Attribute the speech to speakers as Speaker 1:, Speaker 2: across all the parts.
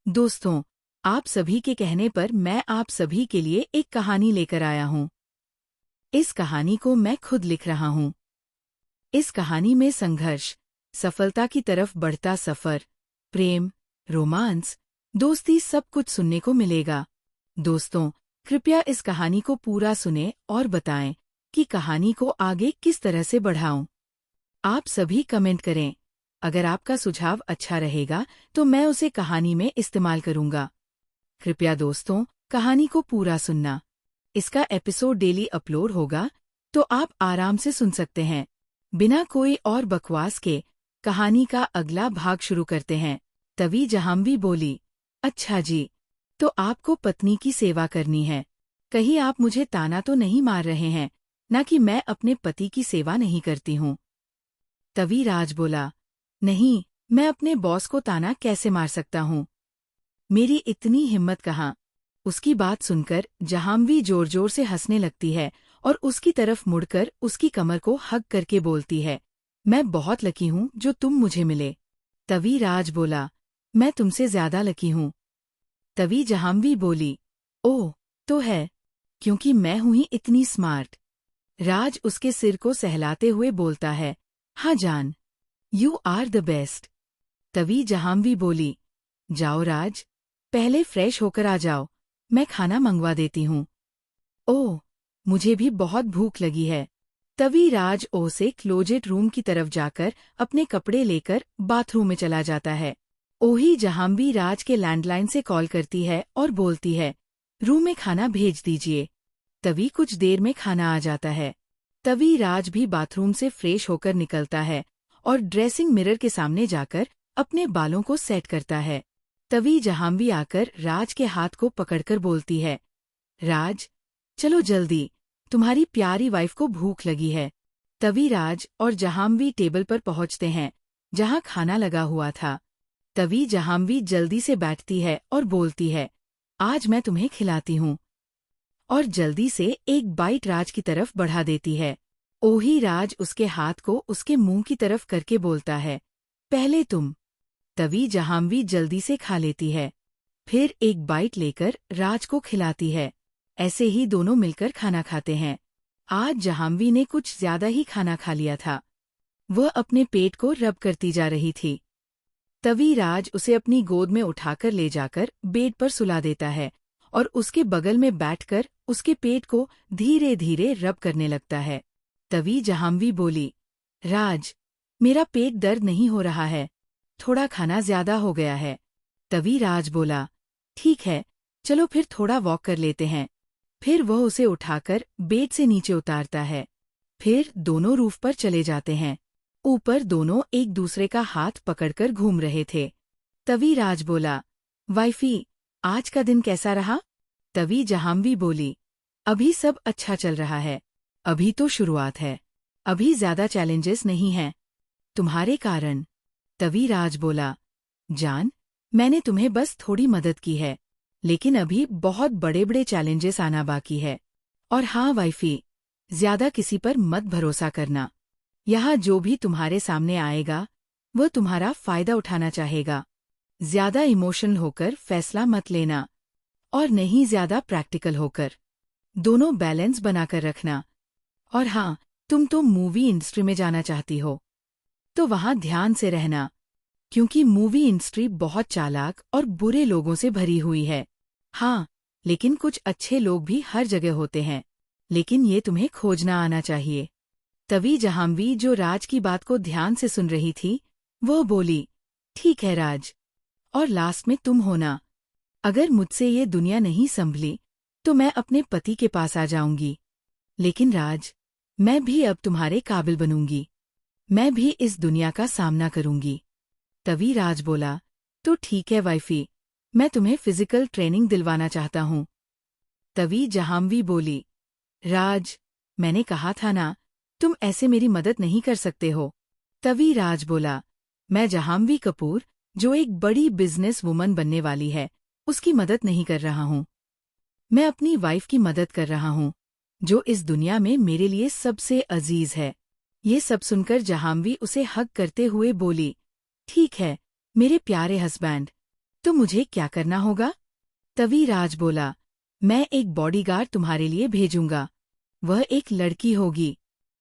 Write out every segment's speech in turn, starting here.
Speaker 1: दोस्तों, आप सभी के कहने पर मैं आप सभी के लिए एक कहानी लेकर आया हूँ। इस कहानी को मैं खुद लिख रहा हूँ। इस कहानी में संघर्ष, सफलता की तरफ बढ़ता सफर, प्रेम, रोमांस, दोस्ती सब कुछ सुनने को मिलेगा। दोस्तों, कृपया इस कहानी को पूरा सुने और बताएं कि कहानी को आगे किस तरह से बढ़ाऊं। आप सभी कमेंट करें। अगर आपका सुझाव अच्छा रहेगा तो मैं उसे कहानी में इस्तेमाल करूंगा। कृपया दोस्तों, कहानी को पूरा सुनना। इसका एपिसोड डेली अपलोड होगा, तो आप आराम से सुन सकते हैं। बिना कोई और बकवास के कहानी का अगला भाग शुरू करते हैं। तभी जहांवी बोली, अच्छा जी, तो आपको पत्नी की सेवा करनी है। कहीं आप मुझे ताना तो नहीं मार रहे हैं, ना कि मैं अपने पति की सेवा नहीं करती हूँ। तभी राज बोला, नहीं, मैं अपने बॉस को ताना कैसे मार सकता हूँ? मेरी इतनी हिम्मत कहाँ? उसकी बात सुनकर जहांवी जोर जोर से हंसने लगती है और उसकी तरफ मुड़कर उसकी कमर को हग करके बोलती है, मैं बहुत लकी हूँ जो तुम मुझे मिले। तभी राज बोला, मैं तुमसे ज्यादा लकी हूँ। तभी जहांवी बोली, ओह, तो है, क्योंकि मैं हूँ ही इतनी स्मार्ट। राज उसके सिर को सहलाते हुए बोलता है, हाँ जान, यू आर द बेस्ट। तभी जहांवी बोली, जाओ राज, पहले फ्रेश होकर आ जाओ, मैं खाना मंगवा देती हूँ। ओह, मुझे भी बहुत भूख लगी है। तभी राज ओ से क्लोजेट रूम की तरफ जाकर अपने कपड़े लेकर बाथरूम में चला जाता है। ओही जहांवी राज के लैंडलाइन से कॉल करती है और बोलती है, रूम में खाना भेज दीजिए। तभी कुछ देर में खाना आ जाता है। तभी राज भी बाथरूम से फ्रेश होकर निकलता है और ड्रेसिंग मिरर के सामने जाकर अपने बालों को सेट करता है। तभी जहांवी आकर राज के हाथ को पकड़कर बोलती है, राज, चलो जल्दी, तुम्हारी प्यारी वाइफ को भूख लगी है। तभी राज और जहांवी टेबल पर पहुंचते हैं, जहां खाना लगा हुआ था। तभी जहांवी जल्दी से बैठती है और बोलती है, आज मैं तुम्हें खिलाती हूँ। और जल्दी से एक बाइट राज की तरफ बढ़ा देती है। ओही राज उसके हाथ को उसके मुंह की तरफ करके बोलता है, पहले तुम। तभी जहांवी जल्दी से खा लेती है, फिर एक बाइट लेकर राज को खिलाती है। ऐसे ही दोनों मिलकर खाना खाते हैं। आज जहांवी ने कुछ ज्यादा ही खाना खा लिया था। वह अपने पेट को रब करती जा रही थी। तभी राज उसे अपनी गोद में उठाकर ले जाकर बेड पर सुला देता है और उसके बगल में बैठकर उसके पेट को धीरे धीरे रब करने लगता है। तभी जहांवी बोली, राज, मेरा पेट दर्द नहीं हो रहा है, थोड़ा खाना ज्यादा हो गया है। तभी राज बोला, ठीक है, चलो फिर थोड़ा वॉक कर लेते हैं। फिर वह उसे उठाकर बेड से नीचे उतारता है। फिर दोनों रूफ पर चले जाते हैं। ऊपर दोनों एक दूसरे का हाथ पकड़कर घूम रहे थे। तभी राज बोला, वाइफी, आज का दिन कैसा रहा? तभी जहांवी बोली, अभी सब अच्छा चल रहा है, अभी तो शुरुआत है, अभी ज्यादा चैलेंजेस नहीं हैं, तुम्हारे कारण। तभी राज बोला, जान, मैंने तुम्हें बस थोड़ी मदद की है, लेकिन अभी बहुत बड़े बड़े चैलेंजेस आना बाकी है। और हाँ वाइफी, ज्यादा किसी पर मत भरोसा करना। यहाँ जो भी तुम्हारे सामने आएगा वह तुम्हारा फायदा उठाना चाहेगा। ज्यादा इमोशनल होकर फैसला मत लेना, और नहीं ज्यादा प्रैक्टिकल होकर। दोनों बैलेंस बनाकर रखना। और हाँ, तुम तो मूवी इंडस्ट्री में जाना चाहती हो, तो वहाँ ध्यान से रहना, क्योंकि मूवी इंडस्ट्री बहुत चालाक और बुरे लोगों से भरी हुई है। हाँ, लेकिन कुछ अच्छे लोग भी हर जगह होते हैं, लेकिन ये तुम्हें खोजना आना चाहिए। तभी जहांवी, जो राज की बात को ध्यान से सुन रही थी, वह बोली, ठीक है राज, और लास्ट में तुम होना। अगर मुझसे ये दुनिया नहीं संभली तो मैं अपने पति के पास आ जाऊंगी। लेकिन राज, मैं भी अब तुम्हारे काबिल बनूंगी, मैं भी इस दुनिया का सामना करूंगी। तभी राज बोला, तो ठीक है वाइफी, मैं तुम्हें फिजिकल ट्रेनिंग दिलवाना चाहता हूँ। तभी जहांवी बोली, राज, मैंने कहा था ना, तुम ऐसे मेरी मदद नहीं कर सकते हो। तभी राज बोला, मैं जहांवी कपूर, जो एक बड़ी बिजनेस वुमन बनने वाली है, उसकी मदद नहीं कर रहा हूँ। मैं अपनी वाइफ की मदद कर रहा हूँ, जो इस दुनिया में मेरे लिए सबसे अजीज है। ये सब सुनकर जहांवी उसे हग करते हुए बोली, ठीक है, मेरे प्यारे हस्बैंड, तो मुझे क्या करना होगा? तभी राज बोला, मैं एक बॉडीगार्ड तुम्हारे लिए भेजूंगा। वह एक लड़की होगी।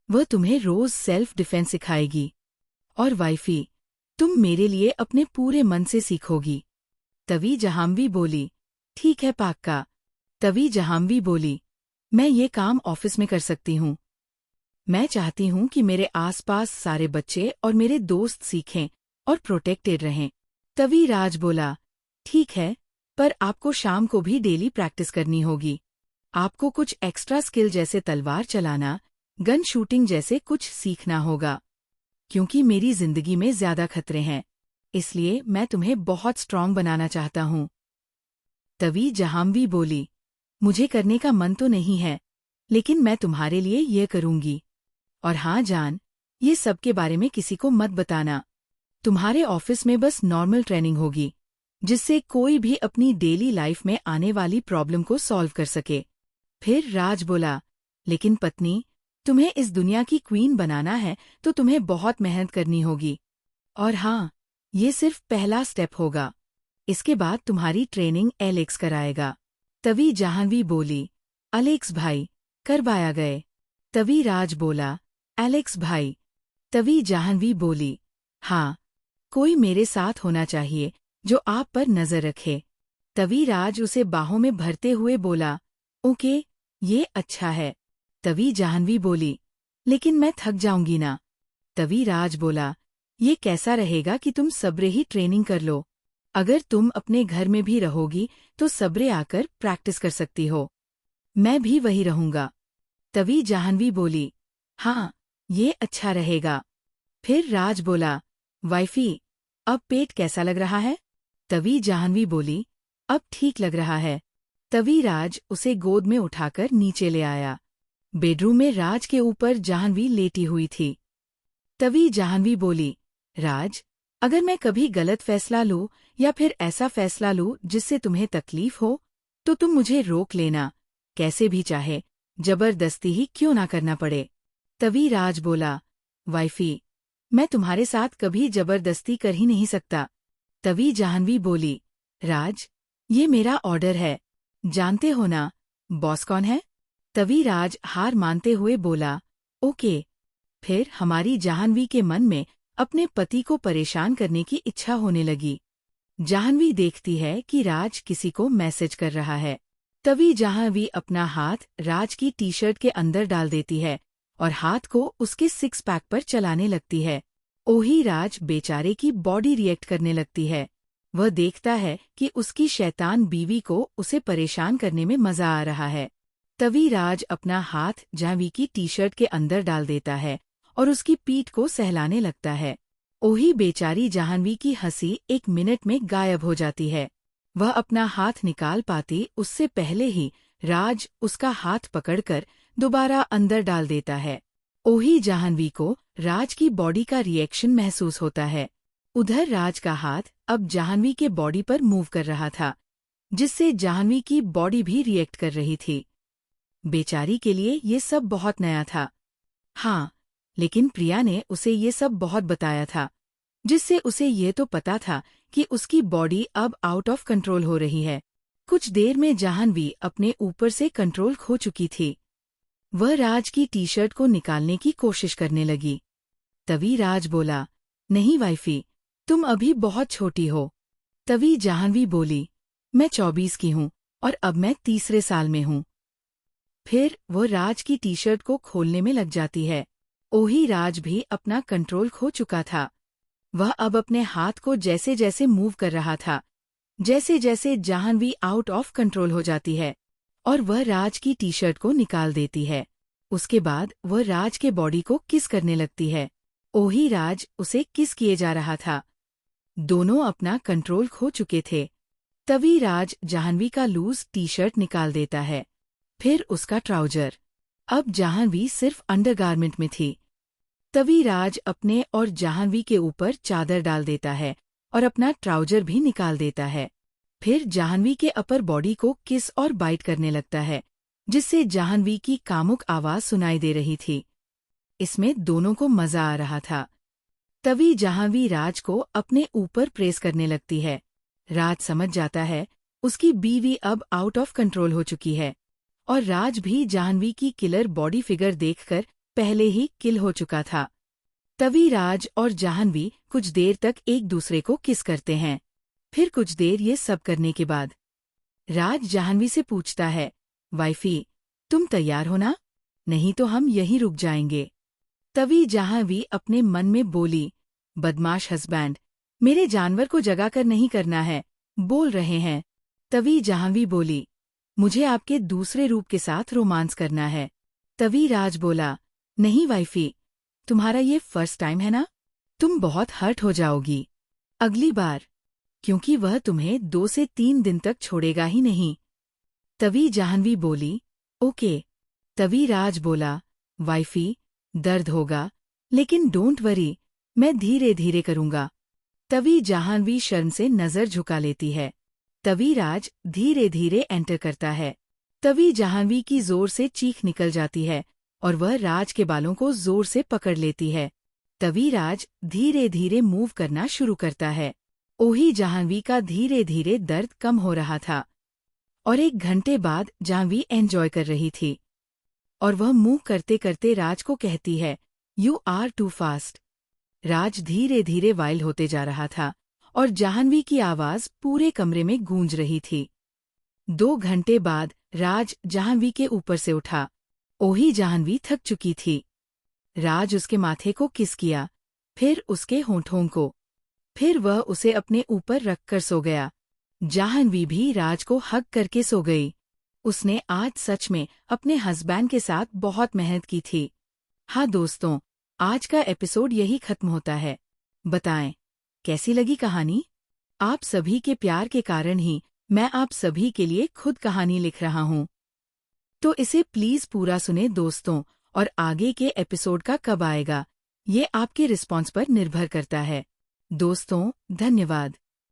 Speaker 1: वह तुम्हें रोज सेल्फ डिफेंस सिखाएगी। और वाइफी, तुम मेरे लिए अपने पूरे मन से सीखोगी। तभी जहांवी बोली, ठीक है पक्का। तभी जहांवी बोली, मैं ये काम ऑफिस में कर सकती हूँ। मैं चाहती हूँ कि मेरे आसपास सारे बच्चे और मेरे दोस्त सीखें और प्रोटेक्टेड रहें। तभी राज बोला, ठीक है, पर आपको शाम को भी डेली प्रैक्टिस करनी होगी। आपको कुछ एक्स्ट्रा स्किल जैसे तलवार चलाना, गन शूटिंग जैसे कुछ सीखना होगा। क्योंकि मेरी जिंदगी में ज्यादा खतरे हैं, इसलिए मैं तुम्हें बहुत स्ट्रांग बनाना चाहता हूँ। तभी जहांवी बोली, मुझे करने का मन तो नहीं है, लेकिन मैं तुम्हारे लिए ये करूंगी। और हाँ जान, ये सब के बारे में किसी को मत बताना। तुम्हारे ऑफिस में बस नॉर्मल ट्रेनिंग होगी, जिससे कोई भी अपनी डेली लाइफ में आने वाली प्रॉब्लम को सॉल्व कर सके। फिर राज बोला, लेकिन पत्नी, तुम्हें इस दुनिया की क्वीन बनाना है तो तुम्हें बहुत मेहनत करनी होगी। और हाँ, ये सिर्फ पहला स्टेप होगा। इसके बाद तुम्हारी ट्रेनिंग एलेक्स कराएगा। तभी जाह्नवी बोली, एलेक्स भाई, करवाया गए। तभी राज बोला, एलेक्स भाई। तभी जाह्नवी बोली, हाँ, कोई मेरे साथ होना चाहिए जो आप पर नजर रखे। तभी राज उसे बाहों में भरते हुए बोला, ओके, ये अच्छा है। तभी जाह्नवी बोली, लेकिन मैं थक जाऊंगी ना। तभी राज बोला, ये कैसा रहेगा कि तुम सब्रे ही ट्रेनिंग कर लो। अगर तुम अपने घर में भी रहोगी तो सब्रे आकर प्रैक्टिस कर सकती हो। मैं भी वही रहूंगा। तभी जाह्नवी बोली, हाँ, ये अच्छा रहेगा। फिर राज बोला, वाइफी, अब पेट कैसा लग रहा है? तभी जाह्नवी बोली, अब ठीक लग रहा है। तभी राज उसे गोद में उठाकर नीचे ले आया। बेडरूम में राज के ऊपर जाह्नवी लेटी हुई थी। तभी जाह्नवी बोली, राज, अगर मैं कभी गलत फैसला लूं या फिर ऐसा फैसला लूं जिससे तुम्हें तकलीफ हो, तो तुम मुझे रोक लेना, कैसे भी चाहे, जबरदस्ती ही क्यों ना करना पड़े। तभी राज बोला, वाइफी, मैं तुम्हारे साथ कभी जबरदस्ती कर ही नहीं सकता। तभी जाह्नवी बोली, राज, ये मेरा ऑर्डर है, जानते हो ना, बॉस कौन है? तभी राज हार मानते हुए बोला, ओके। फिर हमारी जाह्नवी के मन में अपने पति को परेशान करने की इच्छा होने लगी। जाह्नवी देखती है कि राज किसी को मैसेज कर रहा है। तभी जाह्नवी अपना हाथ राज की टी शर्ट के अंदर डाल देती है और हाथ को उसके सिक्स पैक पर चलाने लगती है। ओही राज बेचारे की बॉडी रिएक्ट करने लगती है। वह देखता है कि उसकी शैतान बीवी को उसे परेशान करने में मजा आ रहा है। तभी राज अपना हाथ जाह्नवी की टी शर्ट के अंदर डाल देता है और उसकी पीठ को सहलाने लगता है। ओही बेचारी जाह्नवी की हंसी 1 मिनट में गायब हो जाती है। वह अपना हाथ निकाल पाती उससे पहले ही राज उसका हाथ पकड़कर दोबारा अंदर डाल देता है। ओही जाह्नवी को राज की बॉडी का रिएक्शन महसूस होता है। उधर राज का हाथ अब जाह्नवी के बॉडी पर मूव कर रहा था, जिससे जाह्नवी की बॉडी भी रिएक्ट कर रही थी। बेचारी के लिए ये सब बहुत नया था। हाँ, लेकिन प्रिया ने उसे ये सब बहुत बताया था, जिससे उसे ये तो पता था कि उसकी बॉडी अब आउट ऑफ कंट्रोल हो रही है। कुछ देर में जाह्नवी अपने ऊपर से कंट्रोल खो चुकी थी। वह राज की टी शर्ट को निकालने की कोशिश करने लगी। तभी राज बोला, नहीं वाइफी, तुम अभी बहुत छोटी हो। तभी जाह्नवी बोली, मैं 24 की हूँ और अब मैं तीसरे साल में हूँ। फिर वो राज की टी शर्ट को खोलने में लग जाती है। ओही राज भी अपना कंट्रोल खो चुका था। वह अब अपने हाथ को जैसे जैसे मूव कर रहा था, जैसे जैसे जाह्नवी आउट ऑफ कंट्रोल हो जाती है और वह राज की टी शर्ट को निकाल देती है। उसके बाद वह राज के बॉडी को किस करने लगती है। ओही राज उसे किस किए जा रहा था। दोनों अपना कंट्रोल खो चुके थे। तभी राज जाह्नवी का लूज टी शर्ट निकाल देता है, फिर उसका ट्राउजर। अब जाह्नवी सिर्फ अंडरगारमेंट में थी। तभी राज अपने और जाह्नवी के ऊपर चादर डाल देता है और अपना ट्राउजर भी निकाल देता है। फिर जाह्नवी के अपर बॉडी को किस और बाइट करने लगता है, जिससे जाह्नवी की कामुक आवाज सुनाई दे रही थी। इसमें दोनों को मजा आ रहा था। तभी जाह्नवी राज को अपने ऊपर प्रेस करने लगती है। राज समझ जाता है उसकी बीवी अब आउट ऑफ कंट्रोल हो चुकी है और राज भी जाह्नवी की किलर बॉडी फिगर देखकर पहले ही किल हो चुका था। तभी राज और जाह्नवी कुछ देर तक एक दूसरे को किस करते हैं। फिर कुछ देर ये सब करने के बाद राज जाह्नवी से पूछता है, वाइफी तुम तैयार हो ना? नहीं तो हम यहीं रुक जाएंगे। तभी जाह्नवी अपने मन में बोली, बदमाश हस्बैंड, मेरे जानवर को जगाकर नहीं करना है, बोल रहे हैं। तभी जाह्नवी बोली, मुझे आपके दूसरे रूप के साथ रोमांस करना है। तभी राज बोला, नहीं वाइफी, तुम्हारा ये फर्स्ट टाइम है ना, तुम बहुत हर्ट हो जाओगी अगली बार, क्योंकि वह तुम्हें 2 से 3 दिन तक छोड़ेगा ही नहीं। तभी जाह्नवी बोली, ओके। तभी राज बोला, वाइफी दर्द होगा, लेकिन डोंट वरी, मैं धीरे धीरे करूंगा। तभी जाह्नवी शर्म से नजर झुका लेती है। तभी राज धीरे धीरे एंटर करता है। तभी जाह्नवी की जोर से चीख निकल जाती है और वह राज के बालों को जोर से पकड़ लेती है। तभी राज धीरे धीरे मूव करना शुरू करता है। ओही जाह्नवी का धीरे धीरे दर्द कम हो रहा था और 1 घंटे बाद जाह्नवी एंजॉय कर रही थी और वह मूव करते करते राज को कहती है, यू आर टू फास्ट। राज धीरे धीरे वाइल्ड होते जा रहा था और जाह्नवी की आवाज पूरे कमरे में गूंज रही थी। 2 घंटे बाद राज जाह्नवी के ऊपर से उठा। ओही जाह्नवी थक चुकी थी। राज उसके माथे को किस किया, फिर उसके होंठों को, फिर वह उसे अपने ऊपर रखकर सो गया। जाह्नवी भी राज को हग करके सो गई। उसने आज सच में अपने हस्बैंड के साथ बहुत मेहनत की थी। हाँ दोस्तों, आज का एपिसोड यही खत्म होता है। बताएं, कैसी लगी कहानी? आप सभी के प्यार के कारण ही मैं आप सभी के लिए खुद कहानी लिख रहा हूँ। तो इसे प्लीज पूरा सुने दोस्तों, और आगे के एपिसोड का कब आएगा, ये आपके रिस्पॉन्स पर निर्भर करता है। दोस्तों, धन्यवाद।